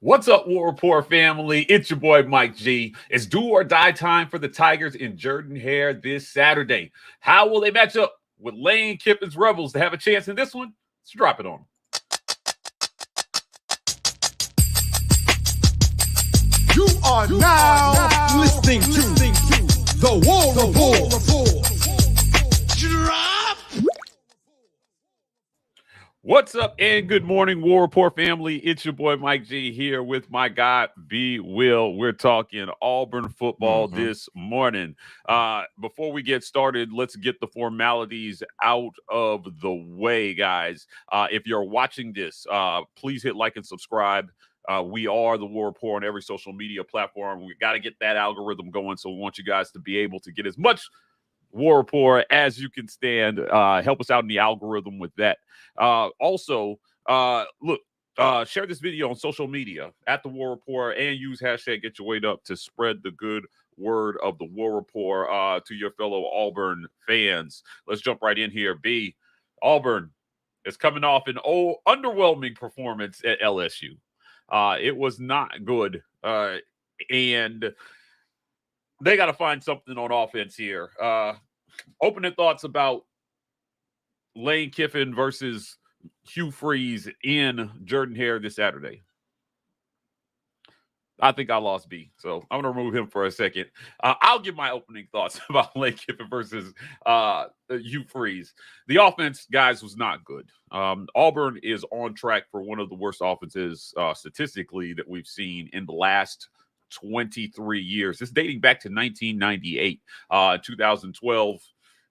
What's up, War Report family? It's your boy Mike G. It's do or die time for the Tigers in Jordan Hare this Saturday. How will they match up with Lane Kiffin's Rebels to have a chance in this one? Let's drop it on them. You are now listening to the War Report. Drop. What's up and good morning, War Report family. It's your boy Mike G here with my guy B Will. We're talking Auburn football this morning. Before we get started, let's get the formalities out of the way, guys. If you're watching this, please hit like and subscribe. We are the War Report on every social media platform. We got to get that algorithm going, so we want you guys to be able to get as much War Report as you can stand. Help us out in the algorithm with that. Also, share this video on social media at the War Report and use hashtag Get Your Weight Up to spread the good word of the War Report to your fellow Auburn fans. Let's jump right in here. B, Auburn is coming off an underwhelming performance at LSU. It was not good, and they got to find something on offense here. Opening thoughts about Lane Kiffin versus Hugh Freeze in Jordan Hare this Saturday. I think I lost B, so I'm going to remove him for a second. I'll give my opening thoughts about Lane Kiffin versus Hugh Freeze. The offense, guys, was not good. Auburn is on track for one of the worst offenses statistically that we've seen in the last 23 years. This is dating back to 1998, 2012.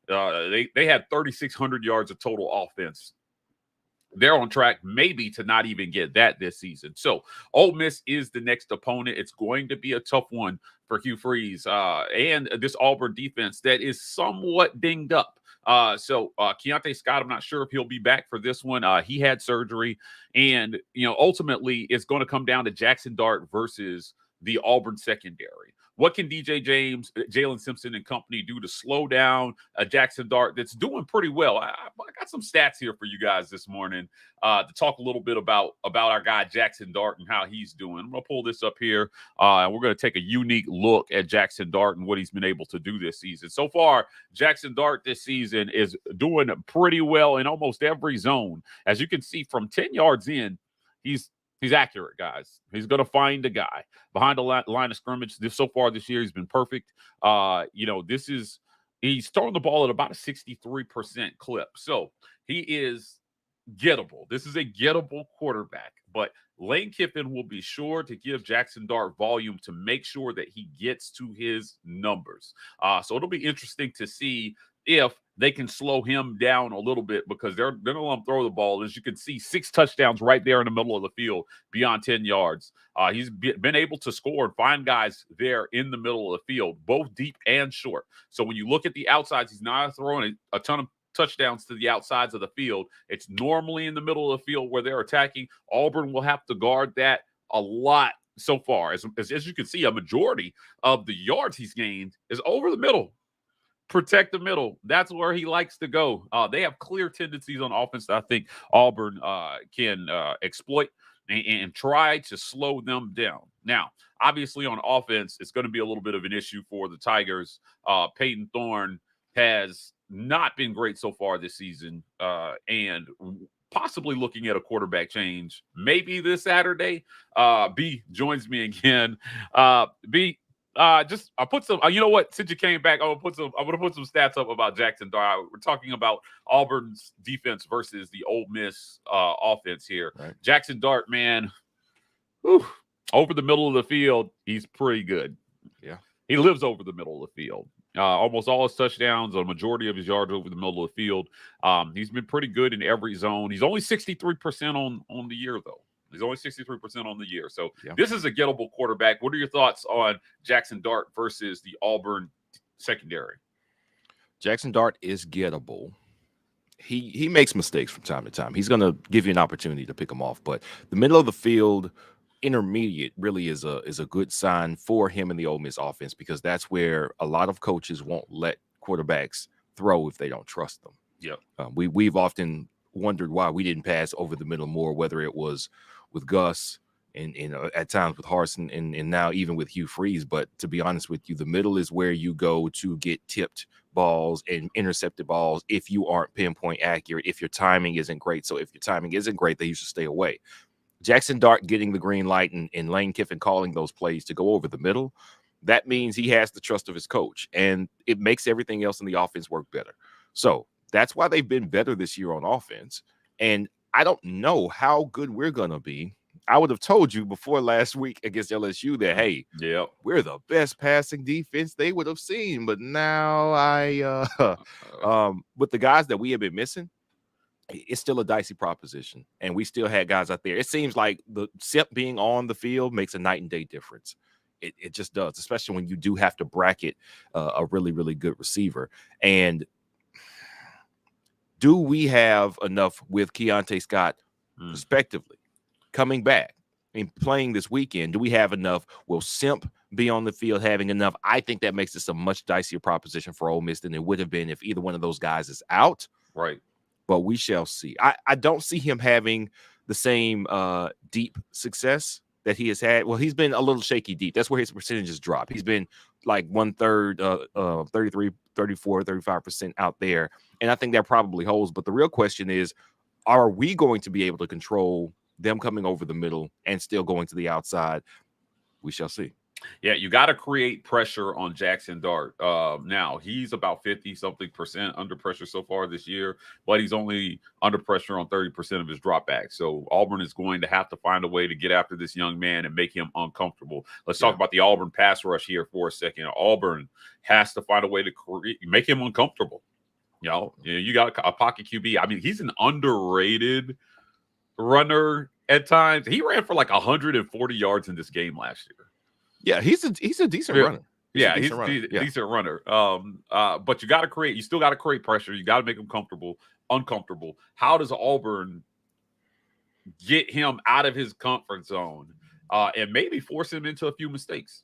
They had 3,600 yards of total offense. They're on track maybe to not even get that this season. So Ole Miss is the next opponent. It's going to be a tough one for Hugh Freeze and this Auburn defense that is somewhat dinged up. Keontae Scott, I'm not sure if he'll be back for this one. He had surgery. And, ultimately it's going to come down to Jackson Dart versus the Auburn secondary. What can DJ James, Jalen Simpson, and company do to slow down Jackson Dart that's doing pretty well? I got some stats here for you guys this morning to talk a little bit about our guy Jackson Dart and how he's doing. I'm going to pull this up here, and we're going to take a unique look at Jackson Dart and what he's been able to do this season. So far, Jackson Dart this season is doing pretty well in almost every zone. As you can see, from 10 yards in, he's accurate, guys. He's going to find a guy behind the line of scrimmage. So far this year, he's been perfect. He's throwing the ball at about a 63% clip. So he is gettable. This is a gettable quarterback. But Lane Kiffin will be sure to give Jackson Dart volume to make sure that he gets to his numbers. So it'll be interesting to see if they can slow him down a little bit, because they're going to let him throw the ball. As you can see, 6 touchdowns right there in the middle of the field beyond 10 yards. He's been able to score and find guys there in the middle of the field, both deep and short. So when you look at the outsides, he's not throwing a ton of touchdowns to the outsides of the field. It's normally in the middle of the field where they're attacking. Auburn will have to guard that a lot so far. As you can see, a majority of the yards he's gained is over the middle. Protect the middle. That's where he likes to go. They have clear tendencies on offense that I think Auburn can exploit and try to slow them down. Now, obviously on offense, it's going to be a little bit of an issue for the Tigers. Peyton Thorne has not been great so far this season, and possibly looking at a quarterback change maybe this Saturday. B joins me again. B, I put some. You know what? Since you came back, I'm gonna put some stats up about Jackson Dart. We're talking about Auburn's defense versus the Ole Miss offense here. Right. Jackson Dart, man, over the middle of the field, he's pretty good. Yeah, he lives over the middle of the field. Almost all his touchdowns, a majority of his yards over the middle of the field. He's been pretty good in every zone. He's only 63% on the year, though. He's only 63% on the year. So This is a gettable quarterback. What are your thoughts on Jackson Dart versus the Auburn secondary? Jackson Dart is gettable. He makes mistakes from time to time. He's going to give you an opportunity to pick him off. But the middle of the field, intermediate, really is a good sign for him in the Ole Miss offense, because that's where a lot of coaches won't let quarterbacks throw if they don't trust them. Yeah, we've often wondered why we didn't pass over the middle more, whether it was with Gus and at times with Harsin and now even with Hugh Freeze. But to be honest with you, the middle is where you go to get tipped balls and intercepted balls if you aren't pinpoint accurate, if your timing isn't great. So if your timing isn't great, then you should stay away. Jackson Dart getting the green light and Lane Kiffin calling those plays to go over the middle, that means he has the trust of his coach, and it makes everything else in the offense work better. So that's why they've been better this year on offense. And I don't know how good we're going to be. I would have told you before last week against LSU that, hey, we're the best passing defense they would have seen. But now with the guys that we have been missing, it's still a dicey proposition. And we still had guys out there. It seems like the SIP being on the field makes a night and day difference. It just does, especially when you do have to bracket a really, really good receiver. And do we have enough with Keontae Scott, respectively, coming back and playing this weekend? Do we have enough? Will Simp be on the field having enough? I think that makes this a much dicier proposition for Ole Miss than it would have been if either one of those guys is out. Right. But we shall see. I don't see him having the same deep success that he has had. Well, he's been a little shaky deep. That's where his percentages drop. He's been like 1/3, 33, 34, 35% out there. And I think that probably holds. But the real question is, are we going to be able to control them coming over the middle and still going to the outside? We shall see. Yeah, you got to create pressure on Jackson Dart. Now, he's about 50-something% under pressure so far this year, but he's only under pressure on 30% of his dropbacks. So Auburn is going to have to find a way to get after this young man and make him uncomfortable. Let's talk about the Auburn pass rush here for a second. Auburn has to find a way to make him uncomfortable. You got a pocket QB. I mean, he's an underrated runner at times. He ran for like 140 yards in this game last year. Yeah, he's a decent runner. He's a decent runner. But you still got to create pressure. You got to make him uncomfortable. How does Auburn get him out of his comfort zone and maybe force him into a few mistakes?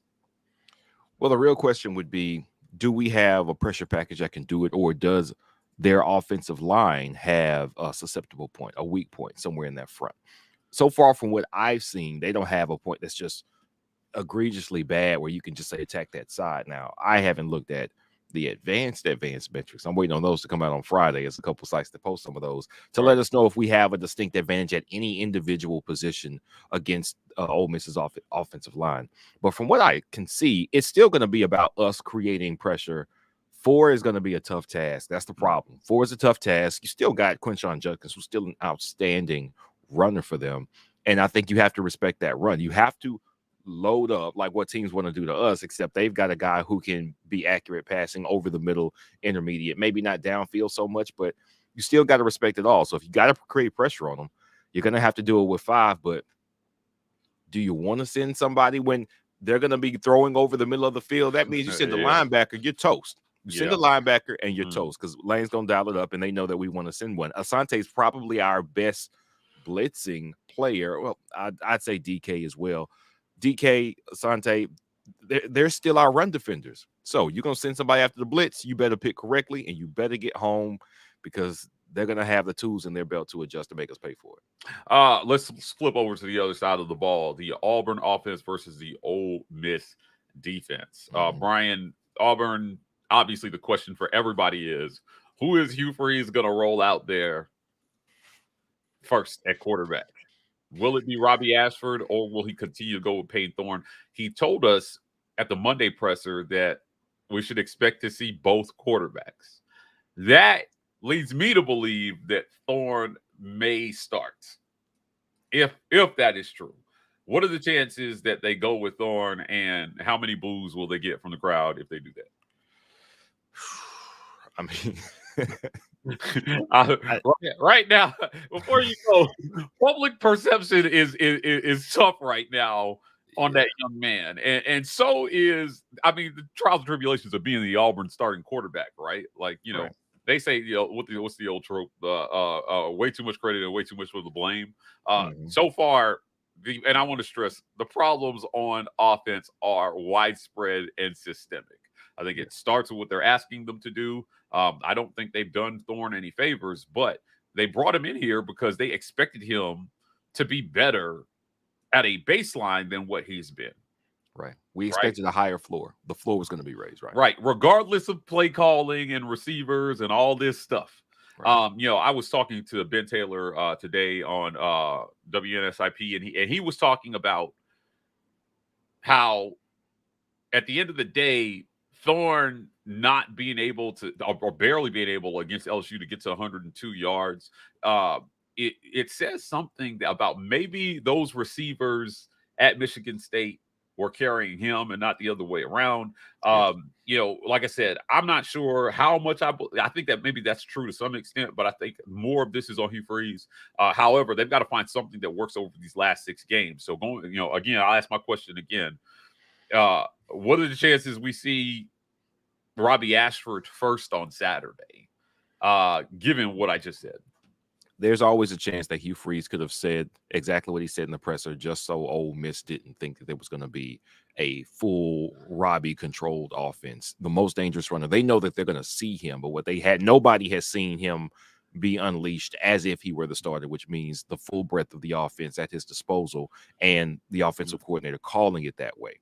Well, the real question would be, do we have a pressure package that can do it, or does their offensive line have a susceptible point, a weak point somewhere in that front? So far from what I've seen, they don't have a point that's just egregiously bad where you can just say attack that side. Now, I haven't looked at the advanced metrics. I'm waiting on those to come out on Friday. There's a couple sites that post some of those to let us know if we have a distinct advantage at any individual position against Ole Miss's offensive line. But from what I can see, it's still going to be about us creating pressure. 4 is going to be a tough task. That's the problem. 4 is a tough task. You still got Quinshon Judkins, who's still an outstanding runner for them. And I think you have to respect that run. You have to load up like what teams want to do to us, except they've got a guy who can be accurate passing over the middle, intermediate, maybe not downfield so much, but you still got to respect it all. So if you got to create pressure on them, you're going to have to do it with 5. But do you want to send somebody when they're going to be throwing over the middle of the field? That means you send the linebacker, you're toast. You send the linebacker and you're toast, because Lane's going to dial it up and they know that we want to send one. Asante's probably our best blitzing player. Well, I'd say DK as well. DK, Asante, they're still our run defenders. So you're going to send somebody after the blitz, you better pick correctly and you better get home, because they're going to have the tools in their belt to adjust to make us pay for it. Let's flip over to the other side of the ball, the Auburn offense versus the Ole Miss defense. Brian, Auburn, obviously the question for everybody is, who is Hugh Freeze going to roll out there first at quarterback? Will it be Robbie Ashford, or will he continue to go with Payne Thorne? He told us at the Monday presser that we should expect to see both quarterbacks. That leads me to believe that Thorne may start. If that is true, what are the chances that they go with Thorne, and how many boos will they get from the crowd if they do that? I mean, right now, before you go, public perception is tough right now on that young man, and so is, I mean, the trials and tribulations of being the Auburn starting quarterback, right? Like, right. They say, what's the old trope? Way too much credit and way too much for the blame. So far, and I want to stress, the problems on offense are widespread and systemic. I think it starts with what they're asking them to do. I don't think they've done Thorne any favors, but they brought him in here because they expected him to be better at a baseline than what he's been. Right. We expected a higher floor. The floor was going to be raised, right? Right. Regardless of play calling and receivers and all this stuff. Right. I was talking to Ben Taylor today on WNSIP, and he was talking about how at the end of the day, Thorne not being able to, or barely being able against LSU to get to 102 yards, it says something about maybe those receivers at Michigan State were carrying him and not the other way around. Like I said, I'm not sure how much I think that maybe that's true to some extent, but I think more of this is on Hugh Freeze. However, they've got to find something that works over these last 6 games. So again, I'll ask my question again. What are the chances we see Robbie Ashford first on Saturday, given what I just said? There's always a chance that Hugh Freeze could have said exactly what he said in the presser, just so Ole Miss didn't think that there was going to be a full Robbie-controlled offense. The most dangerous runner. They know that they're going to see him, but nobody has seen him be unleashed as if he were the starter, which means the full breadth of the offense at his disposal and the offensive coordinator calling it that way.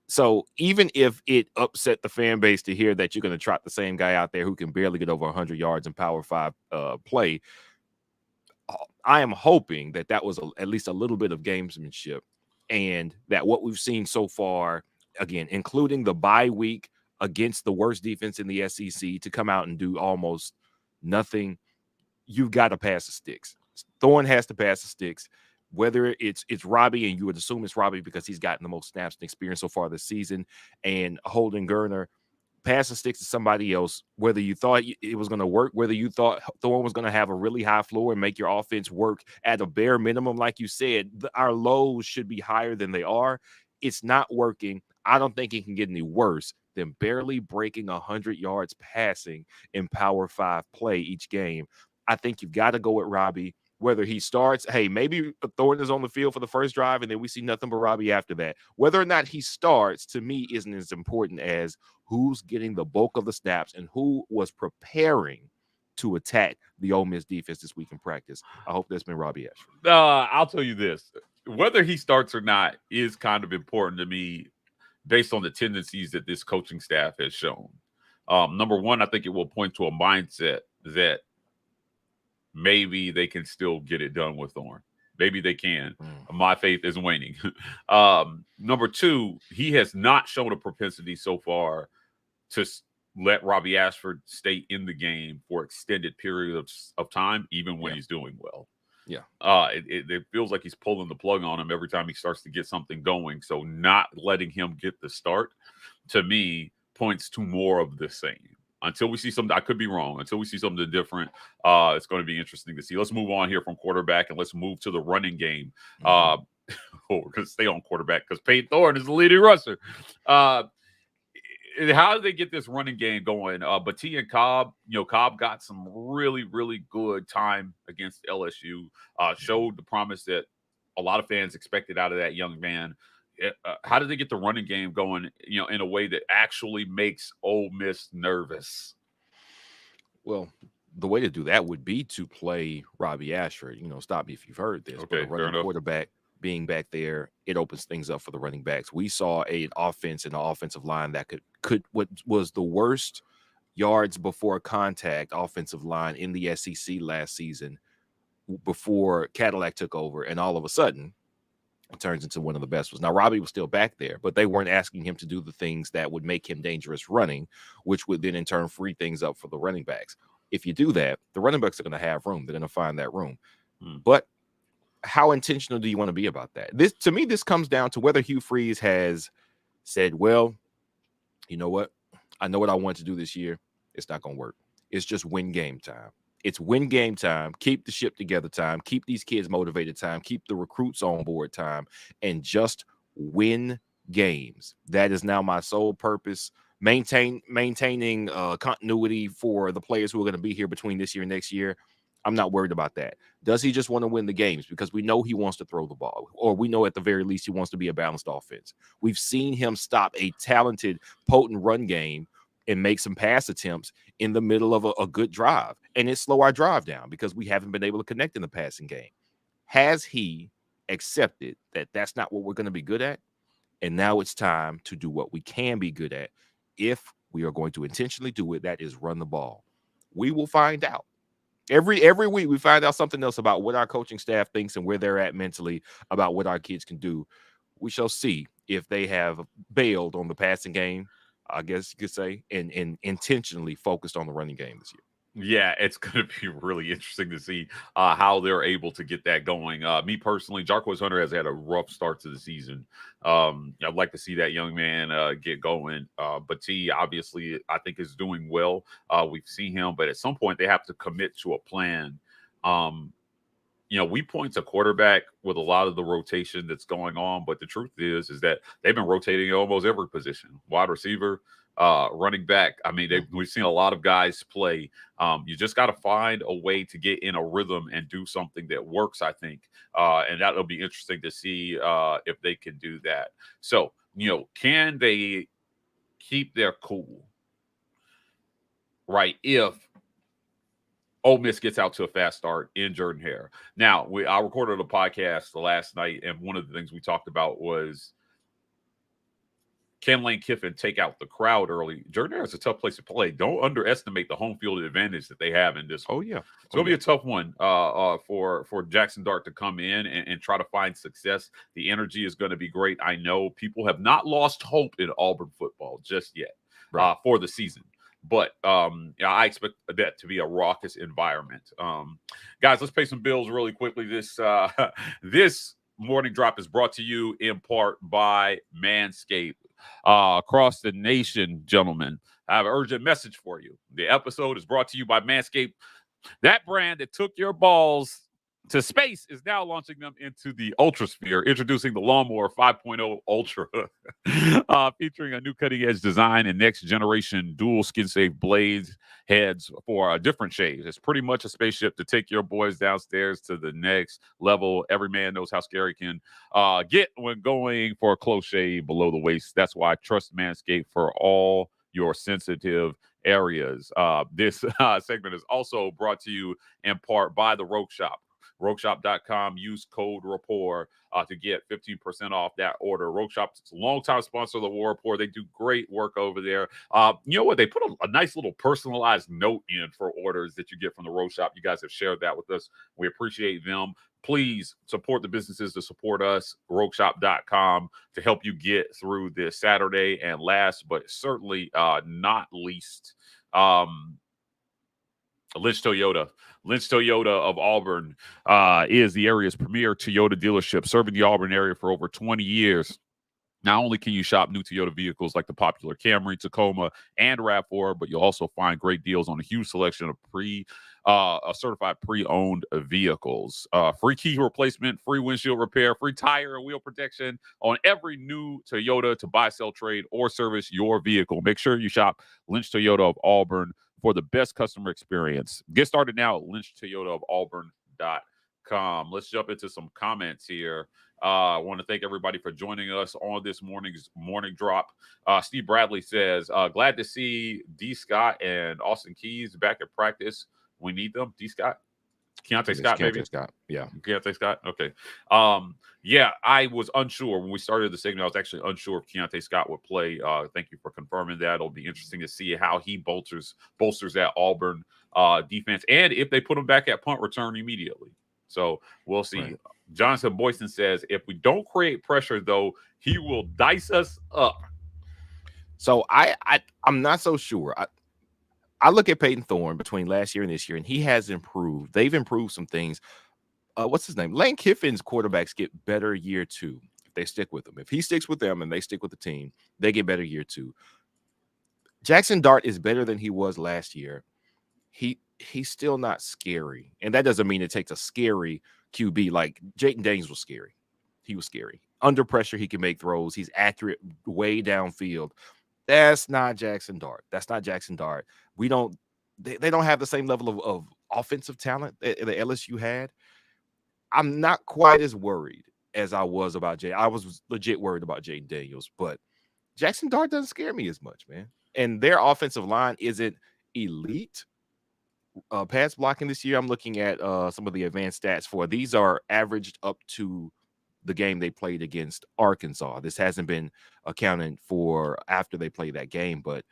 So even if it upset the fan base to hear that you're going to trot the same guy out there who can barely get over 100 yards in Power 5 play, I am hoping that was at least a little bit of gamesmanship, and that what we've seen so far, again, including the bye week against the worst defense in the SEC, to come out and do almost nothing, you've got to pass the sticks. Thorne has to pass the sticks. Whether it's Robbie, and you would assume it's Robbie because he's gotten the most snaps and experience so far this season, and Holden Geriner, pass the sticks to somebody else, whether you thought it was going to work, whether you thought Thorne was going to have a really high floor and make your offense work at a bare minimum. Like you said, our lows should be higher than they are. It's not working. I don't think it can get any worse than barely breaking 100 yards passing in Power 5 play each game. I think you've got to go with Robbie. Whether he starts, hey, maybe Thorne is on the field for the first drive and then we see nothing but Robbie after that. Whether or not he starts, to me, isn't as important as who's getting the bulk of the snaps and who was preparing to attack the Ole Miss defense this week in practice. I hope that's been Robbie Ashford. I'll tell you this. Whether he starts or not is kind of important to me based on the tendencies that this coaching staff has shown. Number one, I think it will point to a mindset that maybe they can still get it done with Thorne. Maybe they can. My faith is waning. Number two, he has not shown a propensity so far to let Robbie Ashford stay in the game for extended periods of time, even when he's doing well. Yeah. It feels like he's pulling the plug on him every time he starts to get something going. So not letting him get the start, to me, points to more of the same. Until we see something, I could be wrong. Until we see something different, it's going to be interesting to see. Let's move on here from quarterback and let's move to the running game. We're going to stay on quarterback because Peyton Thorne is the leading rusher. How do they get this running game going? Batia and Cobb, Cobb got some really, really good time against LSU. Showed the promise that a lot of fans expected out of that young man. How did they get the running game going, in a way that actually makes Ole Miss nervous? Well, the way to do that would be to play Robbie Ashford. Stop me if you've heard this. Okay, but a running quarterback being back there, it opens things up for the running backs. We saw an offense and an offensive line that could what was the worst yards before contact offensive line in the SEC last season before Cadillac took over, and all of a sudden it turns into one of the best ones. Now, Robbie was still back there, but they weren't asking him to do the things that would make him dangerous running, which would then in turn free things up for the running backs. If you do that, the running backs are going to have room. They're going to find that room. But how intentional do you want to be about that? To me, this comes down to whether Hugh Freeze has said, well, you know what? I know what I want to do this year. It's not going to work. It's just win game time. It's win game time, keep the ship together time, keep these kids motivated time, keep the recruits on board time, and just win games. That is now my sole purpose. Maintaining continuity for the players who are going to be here between this year and next year. I'm not worried about that. Does he just want to win the games? Because we know he wants to throw the ball, or we know at the very least he wants to be a balanced offense. We've seen him stop a talented, potent run game and make some pass attempts in the middle of a good drive. And it slow our drive down because we haven't been able to connect in the passing game. Has he accepted that that's not what we're going to be good at. And now it's time to do what we can be good at. If we are going to intentionally do it, that is run the ball. We will find out. Every week we find out something else about what our coaching staff thinks and where they're at mentally about what our kids can do. We shall see if they have bailed on the passing game, I guess you could say, and intentionally focused on the running game this year. Yeah, it's going to be really interesting to see how they're able to get that going. Me personally, Jarquez Hunter has had a rough start to the season. I'd like to see that young man get going. But T, obviously, I think is doing well. We've seen him, but at some point they have to commit to a plan. We point to quarterback with a lot of the rotation that's going on, but the truth is that they've been rotating almost every position. Wide receiver, running back. I mean, we've seen a lot of guys play. You just got to find a way to get in a rhythm and do something that works, I think. And that'll be interesting to see if they can do that. So, can they keep their cool, right, if Ole Miss gets out to a fast start in Jordan-Hare? Now, I recorded a podcast last night, and one of the things we talked about was, can Lane Kiffin take out the crowd early? Jordan-Hare is a tough place to play. Don't underestimate the home field advantage that they have in this one. Oh, yeah. It's going to be a tough one for Jackson Dart to come in and try to find success. The energy is going to be great. I know people have not lost hope in Auburn football just yet for the season. But I expect that to be a raucous environment. Guys, let's pay some bills really quickly. This morning drop is brought to you in part by Manscaped. Across the nation, gentlemen, I have an urgent message for you. The episode is brought to you by Manscaped. That brand that took your balls to space is now launching them into the ultrasphere, introducing the Lawnmower 5.0 Ultra, featuring a new cutting-edge design and next-generation dual skin-safe blades heads for different shades. It's pretty much a spaceship to take your boys downstairs to the next level. Every man knows how scary it can get when going for a close shave below the waist. That's why I trust Manscaped for all your sensitive areas. This segment is also brought to you in part by the Rogue Shop. RogueShop.com. Use code RAPPORT to get 15% off that order. Rogue Shop is a longtime sponsor of the War Report. They do great work over there. You know what? They put a nice little personalized note in for orders that you get from the Rogue Shop. You guys have shared that with us. We appreciate them. Please support the businesses to support us. RogueShop.com to help you get through this Saturday. And last but certainly not least, Lynch Toyota. Lynch Toyota of Auburn is the area's premier Toyota dealership, serving the Auburn area for over 20 years. Not only can you shop new Toyota vehicles like the popular Camry, Tacoma, and RAV4, but you'll also find great deals on a huge selection of certified pre-owned vehicles. Free key replacement, free windshield repair, free tire and wheel protection on every new Toyota to buy, sell, trade, or service your vehicle. Make sure you shop Lynch Toyota of Auburn for the best customer experience. Get started now at lynchtoyotaofauburn.com. Let's jump into some comments here. I want to thank everybody for joining us on this morning's morning drop. Steve Bradley says, glad to see D. Scott and Austin Keys back at practice. We need them. D. Scott? Keontae Scott, maybe? Keontae Scott, yeah. Keontae Scott? Okay. Yeah, I was unsure. When we started the segment, I was actually unsure if Keontae Scott would play. Thank you for confirming that. It'll be interesting to see how he bolsters that Auburn defense, and if they put him back at punt return immediately. So we'll see. Right. Jonathan Boyson says, if we don't create pressure, though, he will dice us up. So I'm not so sure. I look at Peyton Thorne between last year and this year, and he has improved. They've improved some things. What's his name? Lane Kiffin's quarterbacks get better year two if they stick with him. If he sticks with them and they stick with the team, they get better year two. Jackson Dart is better than he was last year. He's still not scary. And that doesn't mean it takes a scary QB. Like Jayden Daniels was scary. He was scary. Under pressure, he can make throws. He's accurate way downfield. That's not Jackson Dart. They don't have the same level of offensive talent that LSU had. I'm not quite as worried as I was about Jay. I was legit worried about Jayden Daniels, but Jackson Dart doesn't scare me as much, man. And their offensive line isn't elite. Pass blocking this year, I'm looking at some of the advanced stats for. These are averaged up to the game they played against Arkansas. This hasn't been accounted for after they played that game, but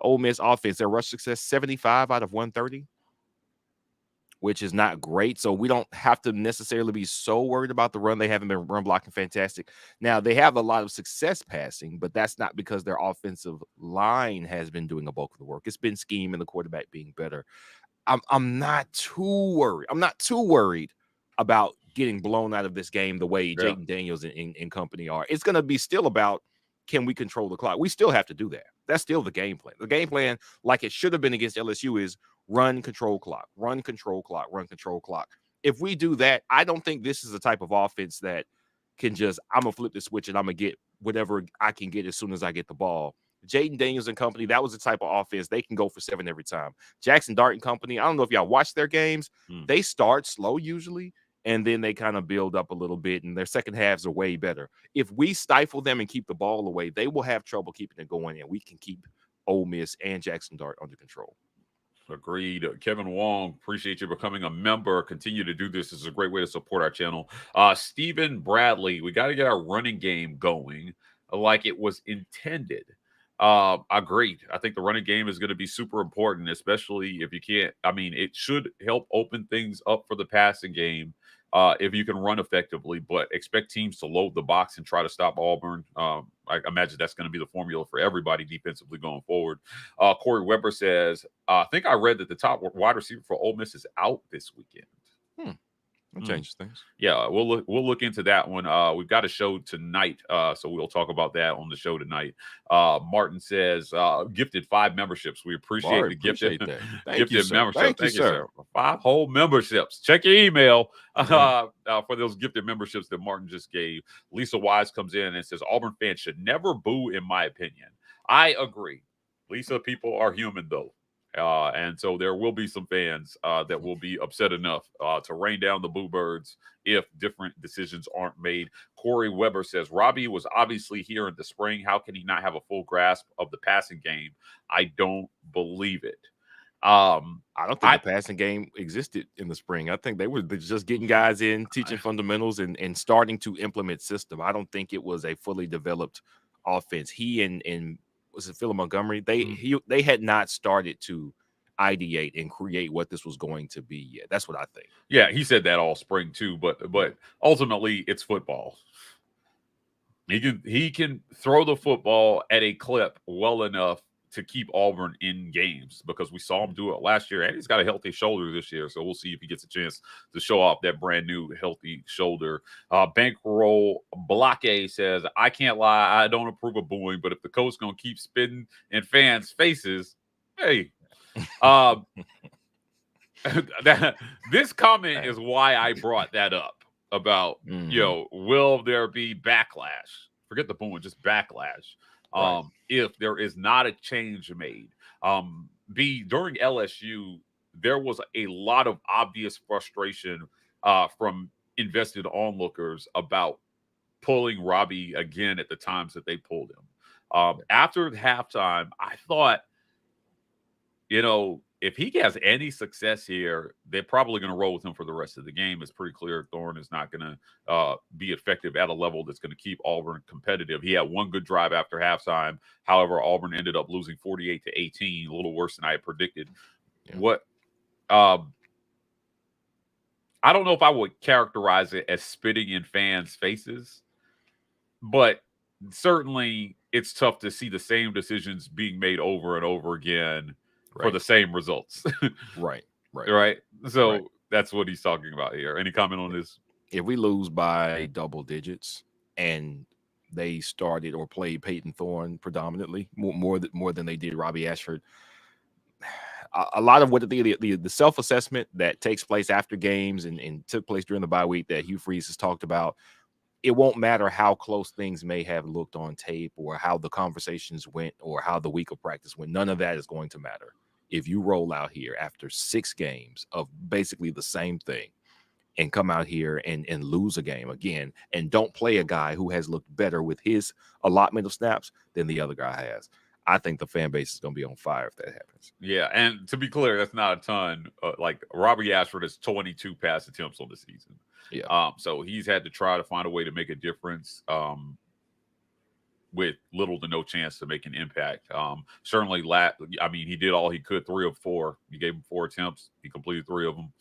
Ole Miss offense, their rush success 75 out of 130, which is not great. So we don't have to necessarily be so worried about the run. They haven't been run blocking fantastic. Now, they have a lot of success passing, but that's not because their offensive line has been doing a bulk of the work. It's been scheme and the quarterback being better. I'm not too worried. I'm not too worried about getting blown out of this game the way Jaden Daniels and company are. It's going to be still about, can we control the clock? We still have to do that. That's still the game plan. The game plan, like it should have been against LSU, is run, control clock, run, control clock, run, control clock. If we do that, I don't think this is the type of offense that can just, I'm going to flip the switch and I'm going to get whatever I can get as soon as I get the ball. Jaden Daniels and company, that was the type of offense they can go for 7 every time. Jackson Dart and company, I don't know if y'all watch their games. They start slow usually, and then they kind of build up a little bit, and their second halves are way better. If we stifle them and keep the ball away, they will have trouble keeping it going, and we can keep Ole Miss and Jackson Dart under control. Agreed. Kevin Wong, appreciate you becoming a member. Continue to do this. This is a great way to support our channel. Stephen Bradley, we got to get our running game going like it was intended. Agreed. I think the running game is going to be super important, especially if you can't. I mean, it should help open things up for the passing game if you can run effectively, but expect teams to load the box and try to stop Auburn. I imagine that's going to be the formula for everybody defensively going forward. Corey Weber says, I think I read that the top wide receiver for Ole Miss is out this weekend. That changes things. Yeah, we'll look into that one. We've got a show tonight, so we'll talk about that on the show tonight. Martin says, gifted 5 memberships. We appreciate the gifted membership. Thank you, sir. 5 whole memberships. Check your email for those gifted memberships that Martin just gave. Lisa Wise comes in and says, Auburn fans should never boo, in my opinion. I agree. Lisa, people are human, though. And so there will be some fans that will be upset enough to rain down the boo birds if different decisions aren't made. Corey Weber says, Robbie was obviously here in the spring. How can he not have a full grasp of the passing game? I don't believe it. I don't think the passing game existed in the spring. I think they were just getting guys in, teaching fundamentals, and starting to implement system. I don't think it was a fully developed offense. He and was it Philip Montgomery? They had not started to ideate and create what this was going to be yet. That's what I think. Yeah, he said that all spring too, but ultimately it's football. He can throw the football at a clip well enough to keep Auburn in games, because we saw him do it last year, and he's got a healthy shoulder this year. So we'll see if he gets a chance to show off that brand new healthy shoulder. Bankroll Blockade says, I can't lie, I don't approve of booing, but if the coach gonna keep spitting in fans' faces, hey. This comment is why I brought that up about, will there be backlash? Forget the booing, just backlash. If there is not a change made. During LSU, there was a lot of obvious frustration from invested onlookers about pulling Robbie again at the times that they pulled him. After halftime, I thought, if he has any success here, they're probably going to roll with him for the rest of the game. It's pretty clear Thorne is not going to be effective at a level that's going to keep Auburn competitive. He had one good drive after halftime. However, Auburn ended up losing 48-18, a little worse than I had predicted. Yeah. I don't know if I would characterize it as spitting in fans' faces, but certainly it's tough to see the same decisions being made over and over again for the same results. Right. So that's what he's talking about here. Any comment on this? If we lose by double digits and they started or played Peyton Thorne predominantly more than they did Robbie Ashford, a lot of what the self-assessment that takes place after games and took place during the bye week that Hugh Freeze has talked about, it won't matter how close things may have looked on tape or how the conversations went or how the week of practice went. None of that is going to matter if you roll out here after 6 games of basically the same thing and come out here and lose a game again and don't play a guy who has looked better with his allotment of snaps than the other guy has. I think the fan base is going to be on fire if that happens. Yeah, and to be clear, that's not a ton. Like Robbie Ashford has 22 pass attempts on the season. Yeah. So he's had to try to find a way to make a difference. With little to no chance to make an impact. Certainly, he did all he could, 3 of 4. You gave him 4 attempts. He completed 3 of them.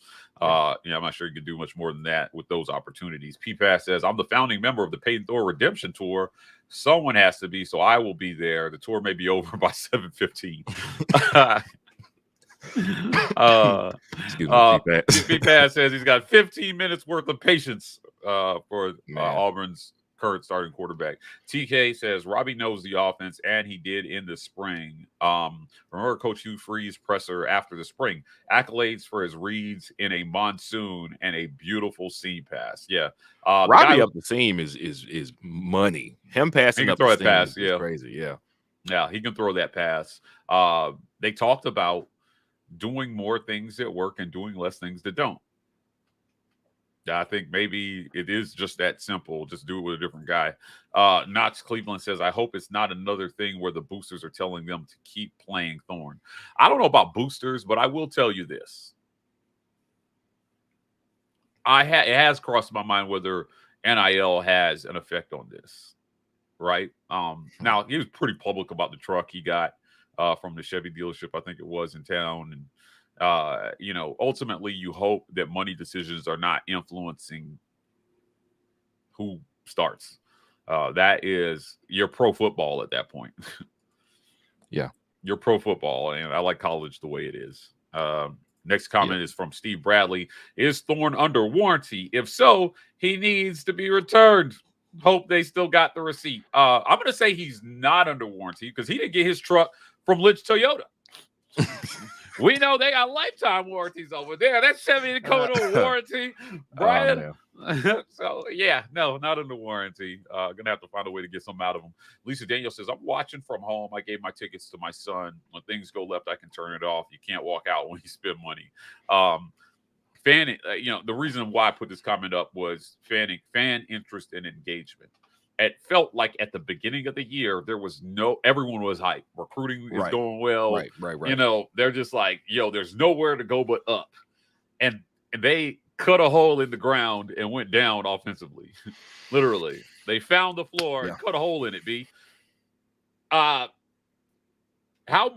I'm not sure he could do much more than that with those opportunities. P-Pass says, I'm the founding member of the Peyton Thor Redemption Tour. Someone has to be, so I will be there. The tour may be over by 7:15. P-Pass says he's got 15 minutes worth of patience for Auburn's current starting quarterback. TK says Robbie knows the offense, and he did in the spring. Remember Coach Hugh Freeze presser after the spring. Accolades for his reads in a monsoon and a beautiful seam pass. Yeah, Robbie up the seam is money. Him passing up the seam pass, is crazy. Yeah, he can throw that pass. They talked about doing more things that work and doing less things that don't. I think maybe it is just that simple. Just do it with a different guy. Notch Cleveland says, I hope it's not another thing where the boosters are telling them to keep playing Thorne. I don't know about boosters, but I will tell you this. It has crossed my mind whether NIL has an effect on this, right? Now, he was pretty public about the truck he got from the Chevy dealership, I think it was, in town. And ultimately you hope that money decisions are not influencing who starts. That is, you're pro football at that point. Yeah. You're pro football, and I like college the way it is. Next comment is from Steve Bradley. Is Thorne under warranty? If so, he needs to be returned. Hope they still got the receipt. I'm going to say he's not under warranty because he didn't get his truck from Lynch Toyota. We know they got lifetime warranties over there. That's Chevy Dakota warranty, Brian. So, no, not under warranty. Gonna have to find a way to get some out of them. Lisa Daniel says, I'm watching from home. I gave my tickets to my son. When things go left, I can turn it off. You can't walk out when you spend money. The reason why I put this comment up was fan interest and engagement. It felt like at the beginning of the year, everyone was hyped. Recruiting is going well. Right. They're just like, there's nowhere to go but up. And they cut a hole in the ground and went down offensively. Literally. They found the floor and cut a hole in it, B. How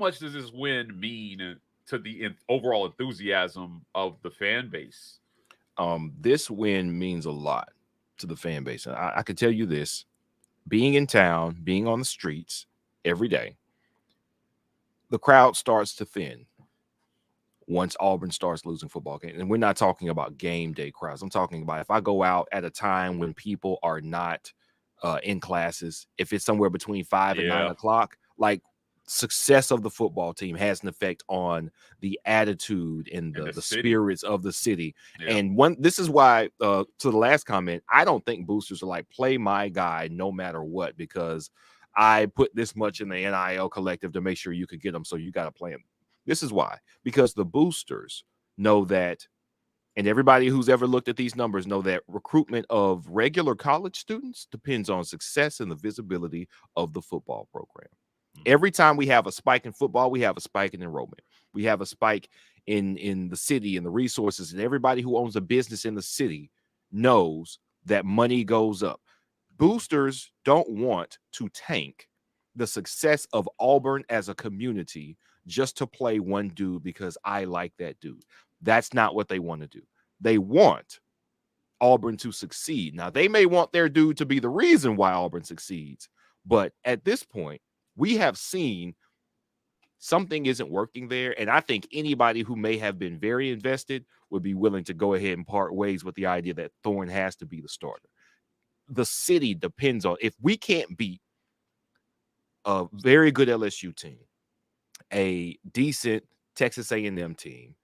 much does this win mean to the overall enthusiasm of the fan base? This win means a lot to the fan base. And I can tell you this, being in town, being on the streets every day, the crowd starts to thin once Auburn starts losing football games. And we're not talking about game day crowds. I'm talking about if I go out at a time when people are not in classes, if it's somewhere between 5 and 9 o'clock, like, success of the football team has an effect on the attitude and the spirits of the city. And this is why, to the last comment, I don't think boosters are like, play my guy no matter what, because I put this much in the NIL collective to make sure you could get them, so you got to play them. This is why, because the boosters know that, and everybody who's ever looked at these numbers know that recruitment of regular college students depends on success and the visibility of the football program. Every time we have a spike in football, we have a spike in enrollment. We have a spike in the city and the resources, and everybody who owns a business in the city knows that money goes up. Boosters don't want to tank the success of Auburn as a community just to play one dude because I like that dude. That's not what they want to do. They want Auburn to succeed. Now, they may want their dude to be the reason why Auburn succeeds, but at this point, we have seen something isn't working there, and I think anybody who may have been very invested would be willing to go ahead and part ways with the idea that Thorne has to be the starter. The city depends on, if we can't beat a very good LSU team, a decent Texas A&M team,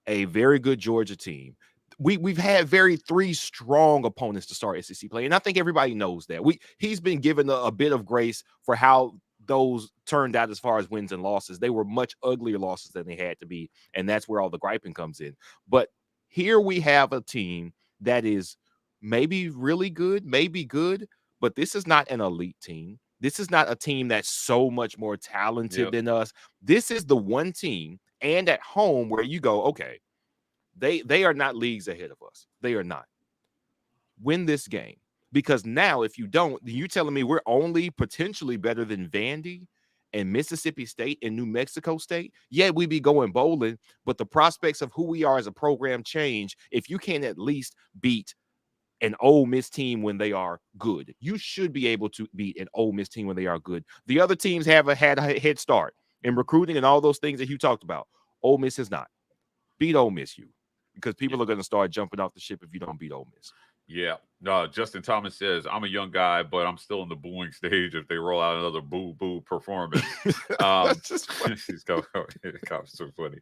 a very good Georgia team, we've had 3 strong opponents to start SEC play, and I think everybody knows that. He's been given a bit of grace for how those turned out as far as wins and losses. They were much uglier losses than they had to be, and that's where all the griping comes in. But here we have a team that is maybe really good, maybe good, but this is not an elite team. This is not a team that's so much more talented Yep. than us. This is the one team, and at home, where you go, okay, they are not leagues ahead of us. They are not. Win this game. Because now, if you don't, you're telling me we're only potentially better than Vandy and Mississippi State and New Mexico State? Yeah, we be going bowling, but the prospects of who we are as a program change if you can at least beat an Ole Miss team when they are good. You should be able to beat an Ole Miss team when they are good. The other teams had a head start in recruiting and all those things that you talked about. Ole Miss has not. Beat Ole Miss, because people are going to start jumping off the ship if you don't beat Ole Miss. Yeah. No, Justin Thomas says, I'm a young guy, but I'm still in the booing stage if they roll out another boo performance. She's so funny.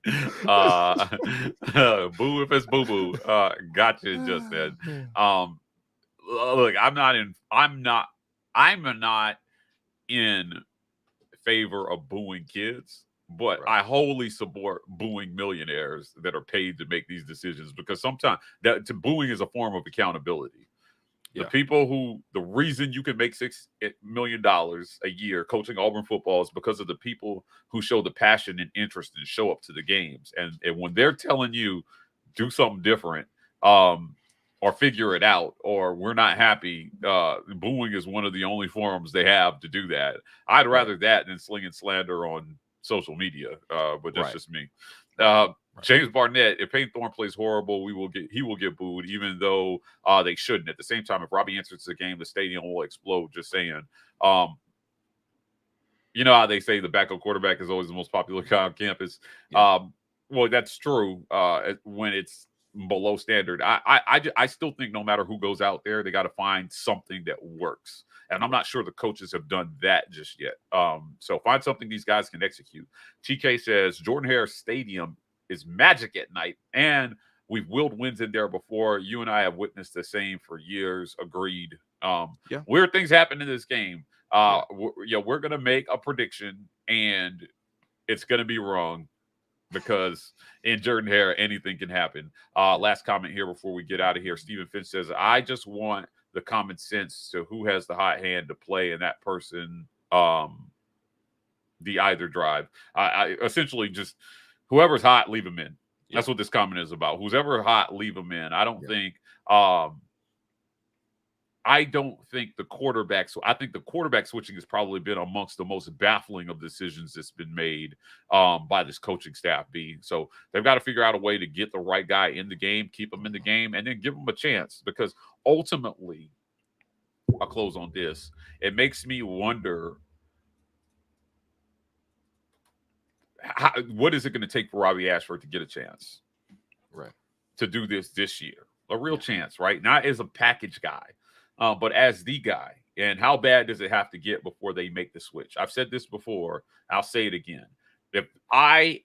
Boo if it's boo. Gotcha, Justin. Look, I'm not in favor of booing kids, but Right. I wholly support booing millionaires that are paid to make these decisions, because sometimes booing is a form of accountability. The people the reason you can make $6 million a year coaching Auburn football is because of the people who show the passion and interest and show up to the games. And when they're telling you do something different, or figure it out, or we're not happy, booing is one of the only forums they have to do that. I'd rather that than slinging slander on social media, but that's just me. James Barnett, if Payne Thorne plays horrible, he will get booed, even though they shouldn't. At the same time, if Robbie enters the game, the stadium will explode. Just saying. You know how they say the backup quarterback is always the most popular guy on campus. Well, that's true when it's below standard. I still think no matter who goes out there, they got to find something that works. And I'm not sure the coaches have done that just yet. So find something these guys can execute. TK says Jordan Hare Stadium is magic at night, and we've willed wins in there before. You and I have witnessed the same for years. Agreed. Weird things happen in this game. We're gonna make a prediction, and it's gonna be wrong, because in Jordan Hare anything can happen. Last comment here before we get out of here. Stephen Finch says, I just want the common sense to who has the hot hand to play, and that person the either drive. I essentially just whoever's hot, leave them in. That's what this comment is about. Who's ever hot, leave them in. I don't think the quarterbacks. I think the quarterback switching has probably been amongst the most baffling of decisions that's been made by this coaching staff. So they've got to figure out a way to get the right guy in the game, keep him in the game, and then give him a chance. Because ultimately, I'll close on this. It makes me wonder, what is it going to take for Robbie Ashford to get a chance, to do this year? A real chance, right? Not as a package guy, but as the guy. And how bad does it have to get before they make the switch? I've said this before. I'll say it again. If I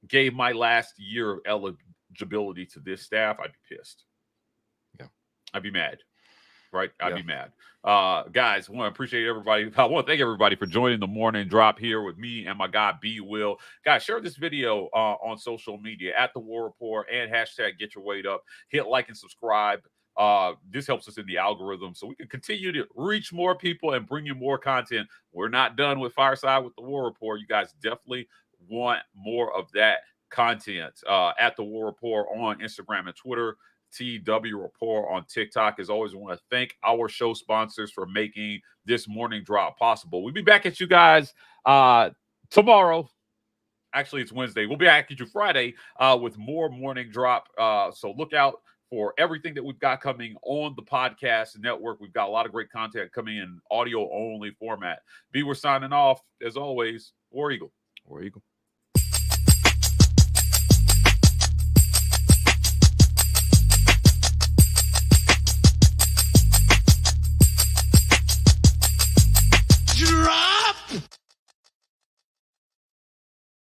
gave my last year of eligibility to this staff, I'd be pissed. I'd be mad. Right? I'd be mad. Guys, I want to appreciate everybody. I want to thank everybody for joining the morning drop here with me and my guy B Will. Guys, share this video on social media at The War Report and hashtag Get Your Weight Up. Hit like and subscribe. This helps us in the algorithm so we can continue to reach more people and bring you more content. We're not done with Fireside with The War Report. You guys definitely want more of that content at The War Report on Instagram and Twitter. TW Report on TikTok. As always, I want to thank our show sponsors for making this morning drop possible. We'll be back at you guys tomorrow. Actually, it's Wednesday. We'll be back at you Friday with more morning drop. So look out for everything that we've got coming on the podcast network. We've got a lot of great content coming in audio only format. We're signing off. As always, War Eagle. War Eagle.